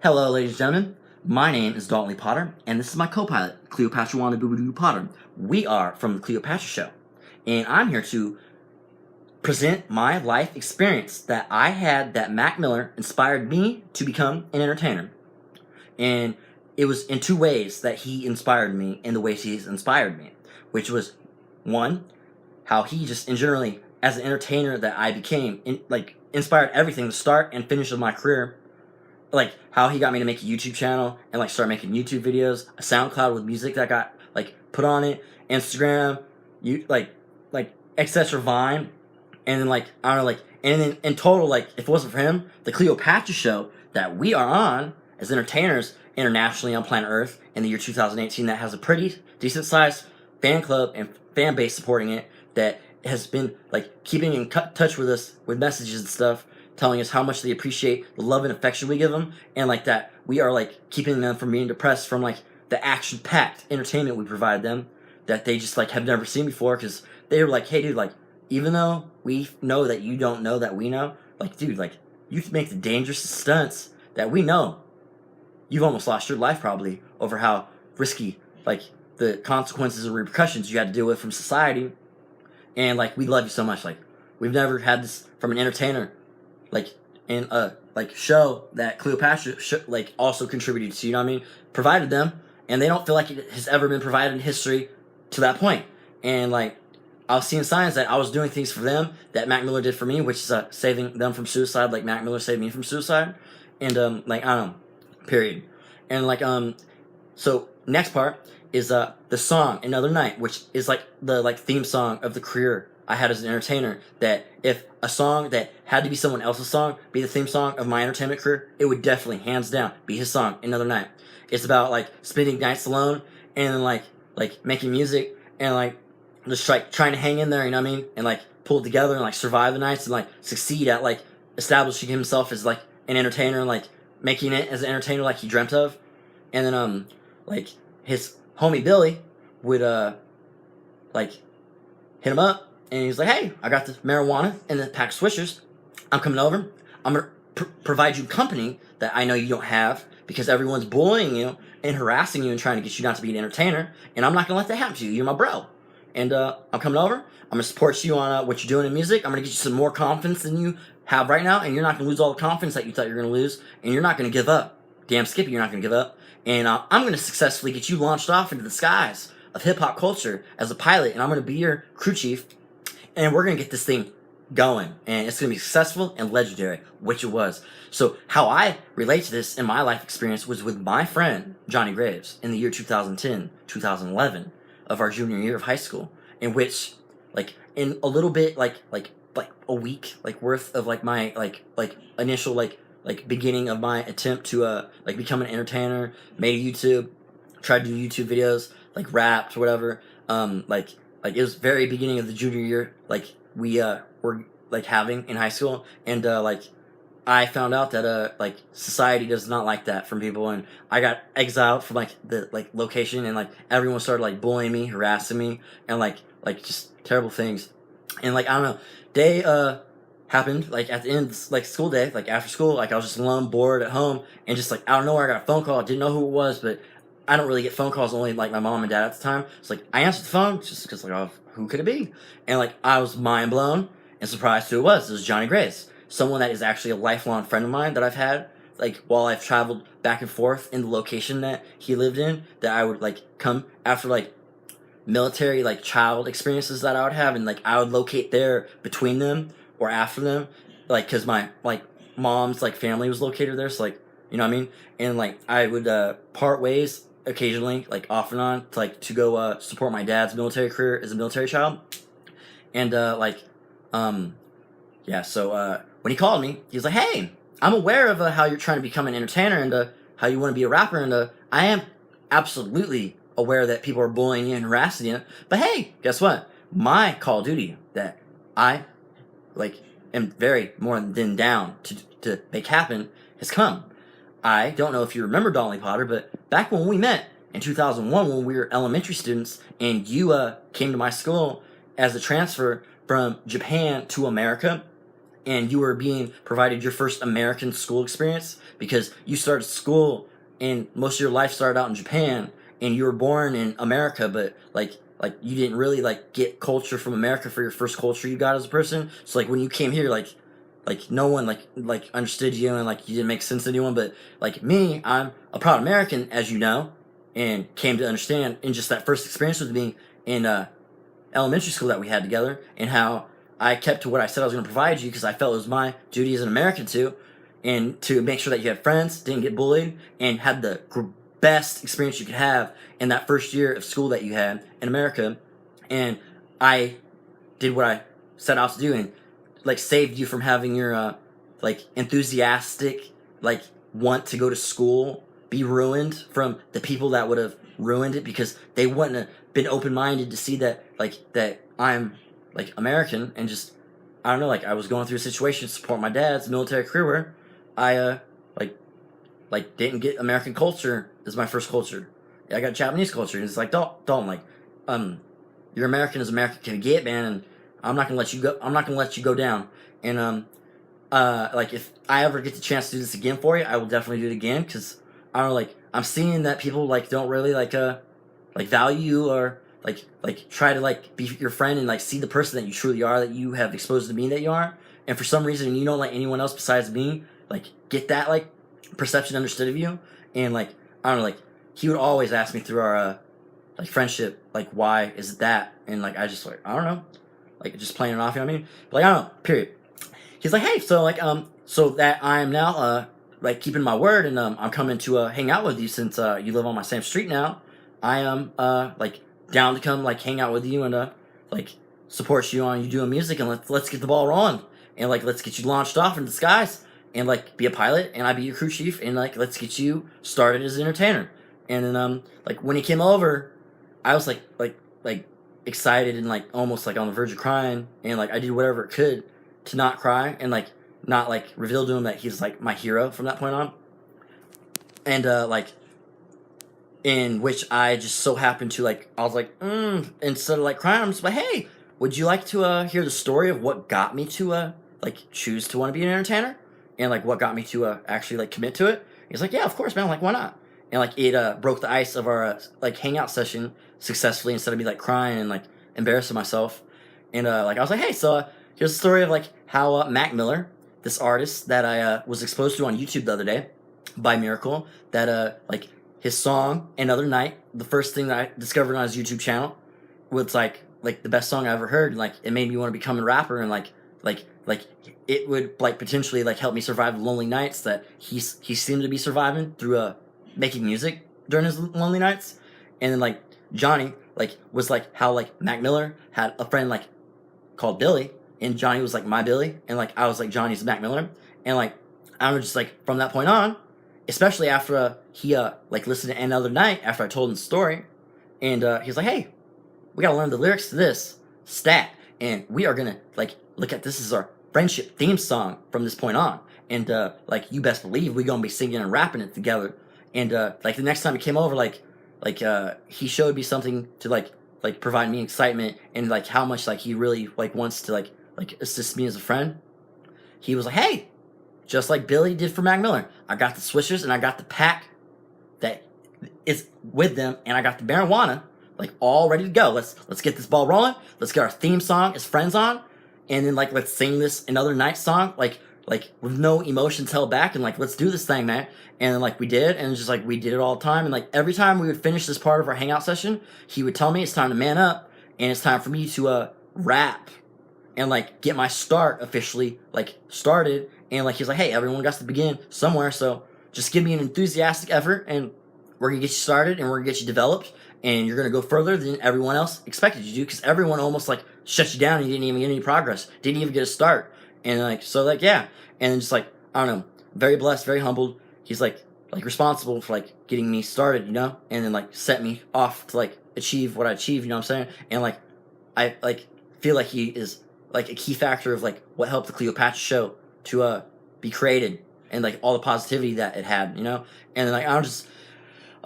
Hello, ladies and gentlemen. My name is Dalton Lee Potter, and this is my co-pilot, Cleopatra Potter. We are from the Cleopatra Show, and I'm here to present my life experience that I had that Mac Miller inspired me to become an entertainer. And it was in two ways that he inspired me and the ways he's inspired me, which was one, how he just in generally as an entertainer that I became, inspired everything, the start and finish of my career. Like how he got me to make a YouTube channel and like start making YouTube videos, a SoundCloud with music that got like put on it, Instagram, you like etc. Vine, and then like I don't know and then in total if it wasn't for him, the Cleopatra Show that we are on as entertainers internationally on planet Earth in the year 2018 that has a pretty decent sized fan club and fan base supporting it that has been like keeping in touch with us with messages and stuff, telling us how much they appreciate the love and affection we give them, and like that we are like keeping them from being depressed from like the action-packed entertainment we provide them that they just like have never seen before, because they were like, hey dude, like even though we know that you don't know that we know, like dude, like you make the dangerous stunts that we know you've almost lost your life probably over how risky like the consequences and repercussions you had to deal with from society, and like we love you so much. Like we've never had this from an entertainer like in a show that Cleopatra like also contributed to, you know what I mean, provided them, and they don't feel like it has ever been provided in history to that point. And like I was seeing signs that I was doing things for them that Mac Miller did for me, which is saving them from suicide, like Mac Miller saved me from suicide, and like I don't know, period. And like so next part is the song Another Night, which is like the theme song of the career I had as an entertainer. That if a song that had to be someone else's song be the theme song of my entertainment career, it would definitely, hands down, be his song, Another Night. It's about like spending nights alone and then like making music and like just like trying to hang in there, you know what I mean, and like pull it together and like survive the nights and like succeed at like establishing himself as like an entertainer and like making it as an entertainer like he dreamt of. And then like his homie Billy would like hit him up, and he's like, hey, I got the marijuana and the pack of swishers. I'm coming over. I'm going to provide you company that I know you don't have because everyone's bullying you and harassing you and trying to get you not to be an entertainer. And I'm not going to let that happen to you. You're my bro. And I'm coming over. I'm going to support you on what you're doing in music. I'm going to get you some more confidence than you have right now. And you're not going to lose all the confidence that you thought you were going to lose. And you're not going to give up. Damn Skippy, you're not going to give up. And I'm going to successfully get you launched off into the skies of hip-hop culture as a pilot. And I'm going to be your crew chief. And we're going to get this thing going. And it's going to be successful and legendary, which it was. So how I relate to this in my life experience was with my friend, Johnny Graves, in the year 2010, 2011 of our junior year of high school, in which, like, in a little bit, like a week, like, worth of, like, my, initial, beginning of my attempt to, become an entertainer, made a YouTube, tried to do YouTube videos, like, rapped, whatever, it was very beginning of the junior year, we were having in high school, and I found out that society does not like that from people, and I got exiled from the location, and everyone started bullying me, harassing me, and just terrible things, and I don't know, day happened at the end of school day, after school, I was just alone, bored at home, and just out of nowhere I got a phone call. I didn't know who it was, but I don't really get phone calls, only my mom and dad at the time. So I answered the phone just because oh, who could it be? And I was mind blown and surprised who it was. It was Johnny Grace, someone that is actually a lifelong friend of mine that I've had while I've traveled back and forth in the location that he lived in, that I would come after military child experiences that I would have, and I would locate there between them or after them, because my mom's family was located there, so you know what I mean, and I would part ways occasionally, off and on, to go support my dad's military career as a military child. And yeah, so when he called me, he was like, hey, I'm aware of how you're trying to become an entertainer, and how you want to be a rapper, and I am absolutely aware that people are bullying you and harassing you, but hey, guess what? My Call of Duty that I am very more than down to make happen has come. I don't know if you remember Dalton Lee Potter, but back when we met in 2001, when we were elementary students, and you came to my school as a transfer from Japan to America, and you were being provided your first American school experience because you started school and most of your life started out in Japan and you were born in America, but like you didn't really like get culture from America for your first culture you got as a person. So like when you came here, like no one like understood you and like you didn't make sense to anyone. But like me, I'm a proud American, as you know, and came to understand in just that first experience with me in elementary school that we had together, and how I kept to what I said I was going to provide you because I felt it was my duty as an American and to make sure that you had friends, didn't get bullied, and had the best experience you could have in that first year of school that you had in America. And I did what I set out to do and like saved you from having your like enthusiastic like want to go to school be ruined from the people that would have ruined it because they wouldn't have been open-minded to see that that I'm like American and just I don't know, like I was going through a situation to support my dad's military career where I like didn't get American culture as my first culture. I got Japanese culture, and it's like don't like you're American as American can get, man, and I'm not gonna let you go. I'm not gonna let you go down. And like if I ever get the chance to do this again for you, I will definitely do it again because I don't know, like I'm seeing that people like don't really like value you or like try to like be your friend and like see the person that you truly are that you have exposed to me that you are, and for some reason you don't let anyone else besides me like get that like perception understood of you. And like I don't know, like he would always ask me through our like friendship like why is it that, and like I just like I don't know, like just playing it off, you know what I mean? But like I don't know, period. He's like, hey, so like so that I'm now like keeping my word and I'm coming to hang out with you since you live on my same street now. I am like down to come like hang out with you and like support you on you doing music, and let's get the ball rolling, and like let's get you launched off into the skies and like be a pilot and I be your crew chief, and like let's get you started as an entertainer. And then like when he came over, I was like excited and like almost like on the verge of crying, and like I did whatever it could to not cry and like not like reveal to him that he's like my hero from that point on. And like in which I just so happened to like I was like instead of like crying, I'm just like, hey, would you like to hear the story of what got me to like choose to want to be an entertainer and like what got me to actually like commit to it? He's like, yeah, of course, man. I'm like, why not? And like it broke the ice of our like hangout session successfully instead of me like crying and like embarrassing myself. And like I was like, hey, so here's the story of like how Mac Miller, this artist that I was exposed to on YouTube the other day by miracle, that like his song Another Night, the first thing that I discovered on his YouTube channel, was like the best song I ever heard, and like it made me want to become a rapper, and like it would like potentially like help me survive the lonely nights that he seemed to be surviving through making music during his lonely nights. And then like Johnny like was like how like Mac Miller had a friend like called Billy, and Johnny was like my Billy, and like I was like Johnny's Mac Miller. And like I don't know, just like from that point on, especially after he like listened to Another Night after I told him the story, and he's like, hey, we gotta learn the lyrics to this stat, and we are gonna like look at this as our friendship theme song from this point on, and like you best believe we gonna be singing and rapping it together. And like the next time he came over, like he showed me something to like provide me excitement, and like how much like he really like wants to like assist me as a friend. He was like, hey, just like Billy did for Mac Miller, I got the swishers and I got the pack that is with them, and I got the marijuana like all ready to go. Let's get this ball rolling. Let's get our theme song as friends on, and then like let's sing this Another Night song like with no emotions held back, and like let's do this thing, man. And then like we did, and just like we did it all the time, and like every time we would finish this part of our hangout session, he would tell me it's time to man up and it's time for me to rap and like get my start officially like started. And like he's like, hey, everyone got to begin somewhere, so just give me an enthusiastic effort and we're gonna get you started and we're gonna get you developed, and you're gonna go further than everyone else expected you to, because everyone almost like shut you down and you didn't even get any progress, didn't even get a start. And like so like yeah, and then just like I don't know, very blessed, very humbled. He's like responsible for like getting me started, you know, and then like set me off to like achieve what I achieved, you know what I'm saying? And like I like feel like he is like a key factor of like what helped the Cleopatra Show to be created, and like all the positivity that it had, you know. And then like I just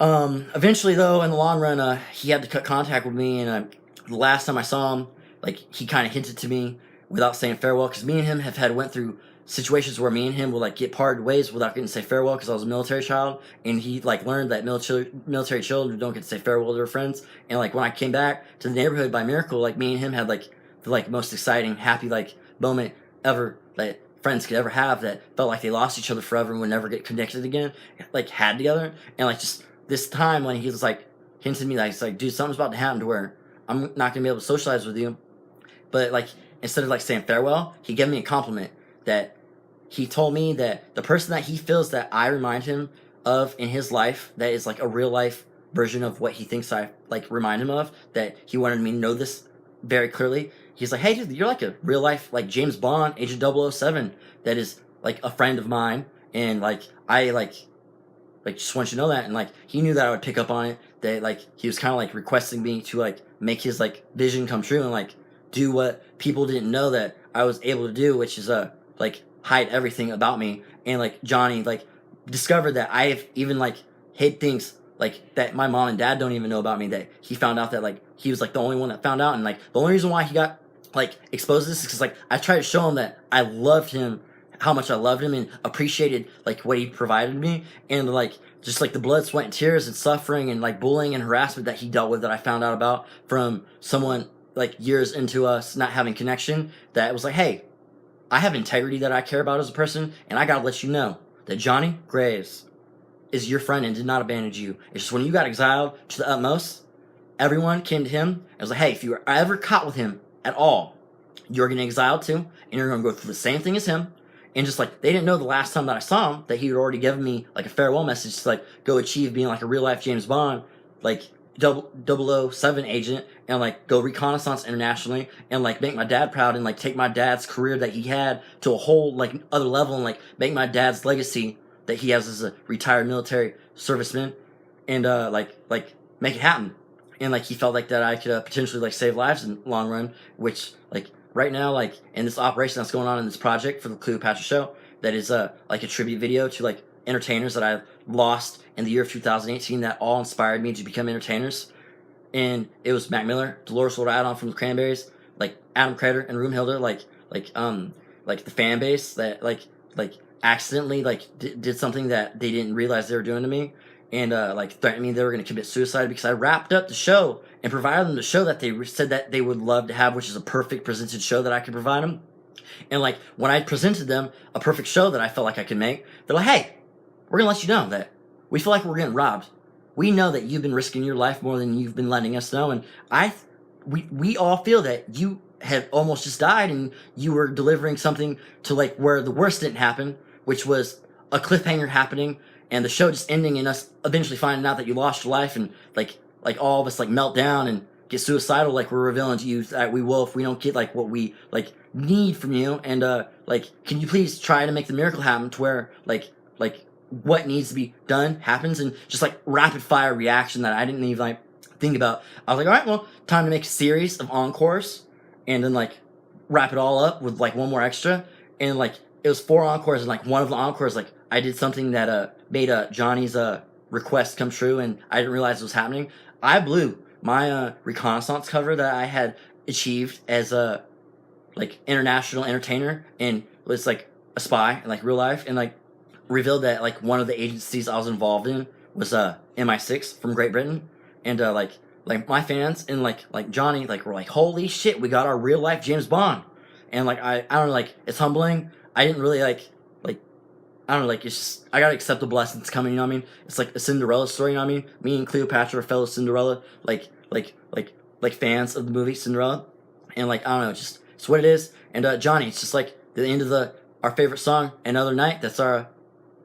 eventually though in the long run he had to cut contact with me, and the last time I saw him, like he kind of hinted to me without saying farewell, because me and him have went through situations where me and him will like get parted ways without getting to say farewell, because I was a military child, and he like learned that military children don't get to say farewell to their friends. And like when I came back to the neighborhood by miracle, like me and him had like the like most exciting, happy like moment ever that friends could ever have, that felt like they lost each other forever and would never get connected again, like had together. And like just this time when he was like hinted me like, it's like, dude, something's about to happen to where I'm not gonna be able to socialize with you. But like instead of like saying farewell, he gave me a compliment, that he told me that the person that he feels that I remind him of in his life, that is like a real life version of what he thinks I like remind him of, that he wanted me to know this very clearly. He's like, hey dude, you're like a real life like James Bond, Agent 007, that is like a friend of mine, and like I like just want you to know that. And like he knew that I would pick up on it, that like he was kind of like requesting me to like make his like vision come true and like do what people didn't know that I was able to do, which is like hide everything about me. And like Johnny like discovered that I have even like hid things like that my mom and dad don't even know about me, that he found out that like he was like the only one that found out. And like the only reason why he got like exposed to this is because like I tried to show him that I loved him, how much I loved him and appreciated like what he provided me, and like just like the blood, sweat, and tears and suffering and like bullying and harassment that he dealt with, that I found out about from someone like years into us not having connection, that was like, hey, I have integrity that I care about as a person, and I gotta let you know that Johnny Graves is your friend and did not abandon you. It's just when you got exiled to the utmost, everyone came to him and was like, hey, if you were ever caught with him at all, you're getting exiled too, and you're gonna go through the same thing as him. And just like they didn't know the last time that I saw him that he had already given me like a farewell message to like go achieve being like a real life James Bond, like 007 agent, and like go reconnaissance internationally and like make my dad proud and like take my dad's career that he had to a whole like other level, and like make my dad's legacy that he has as a retired military serviceman, and like make it happen. And like he felt like that I could potentially like save lives in the long run, which like right now, like in this operation that's going on in this project for the Cleopatra Show, that is like a tribute video to like entertainers that I lost in the year of 2018 that all inspired me to become entertainers. And it was Mac Miller, Dolores O'Riordan from the Cranberries, like Adam Crater and Roomhilder, like the fan base that like accidentally like did something that they didn't realize they were doing to me, and like threatened me they were going to commit suicide because I wrapped up the show and provided them the show that they said that they would love to have, which is a perfect presented show that I could provide them. And like when I presented them a perfect show that I felt like I could make, they're like, hey, we're going to let you know that we feel like we're getting robbed. We know that you've been risking your life more than you've been letting us know, and we all feel that you had almost just died and you were delivering something to like where the worst didn't happen, which was a cliffhanger happening and the show just ending and us eventually finding out that you lost your life, and like all of us like melt down and get suicidal, like we're revealing to you that we will if we don't get like what we like need from you. And like can you please try to make the miracle happen to where like what needs to be done happens, and just like rapid fire reaction that I didn't even like think about. I was like, all right, well, time to make a series of encores and then like wrap it all up with like one more extra. And like it was 4 encores, and like one of the encores, like I did something that made Johnny's request come true, and I didn't realize it was happening. I blew my reconnaissance cover that I had achieved as a like international entertainer, and was like a spy in like real life, and like revealed that like one of the agencies I was involved in was MI6 from Great Britain. And like my fans and like Johnny like were like, holy shit, we got our real life James Bond. And like I don't know, like it's humbling. I didn't really like I don't know, like it's just I gotta accept the blessings coming, you know what I mean? It's like a Cinderella story, you know what I mean? Me and Cleopatra are fellow Cinderella, like fans of the movie Cinderella. And like I don't know, just it's what it is. And Johnny, it's just like the end of our favorite song, Another Night. That's our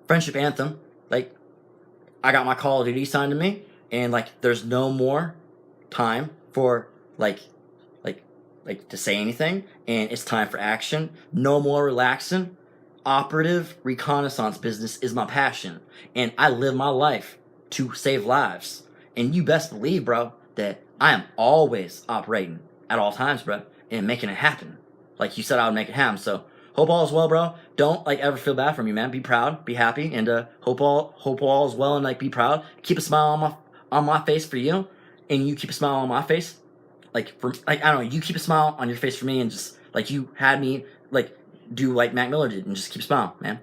friendship anthem. Like I got my Call of Duty signed to me, and like there's no more time for like to say anything, and it's time for action. No more relaxing. Operative reconnaissance business is my passion, and I live my life to save lives. And you best believe, bro, that I am always operating at all times, bro, and making it happen. Like you said, I would make it happen. So hope all is well, bro. Don't like ever feel bad for me, man. Be proud, be happy, and hope all is well, and like be proud. Keep a smile on my face for you, and you keep a smile on my face. Like for like I don't know, you keep a smile on your face for me, and just Like you had me like do like Mac Miller did and just keep smiling, man.